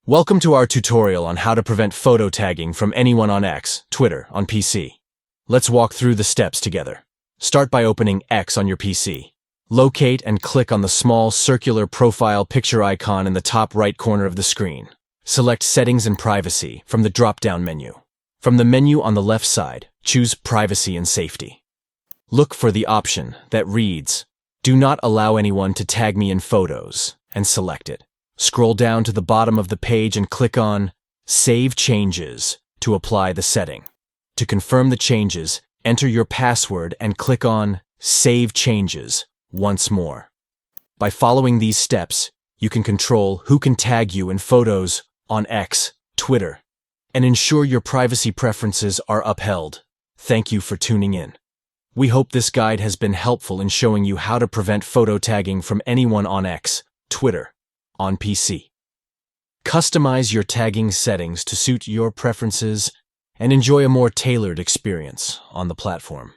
Welcome to our tutorial on how to prevent photo tagging from anyone on X, Twitter, on PC. Let's walk through the steps together. Start by opening X on your PC. Locate and click on the small circular profile picture icon in the top right corner of the screen. Select Settings and Privacy from the drop-down menu. From the menu on the left side, choose Privacy and Safety. Look for the option that reads, "Do not allow anyone to tag me in photos," and select it. Scroll down to the bottom of the page and click on Save Changes to apply the setting. To confirm the changes, enter your password and click on Save Changes once more. By following these steps, you can control who can tag you in photos on X, Twitter, and ensure your privacy preferences are upheld. Thank you for tuning in. We hope this guide has been helpful in showing you how to prevent photo tagging from anyone on X, Twitter, on PC. Customize your tagging settings to suit your preferences and enjoy a more tailored experience on the platform.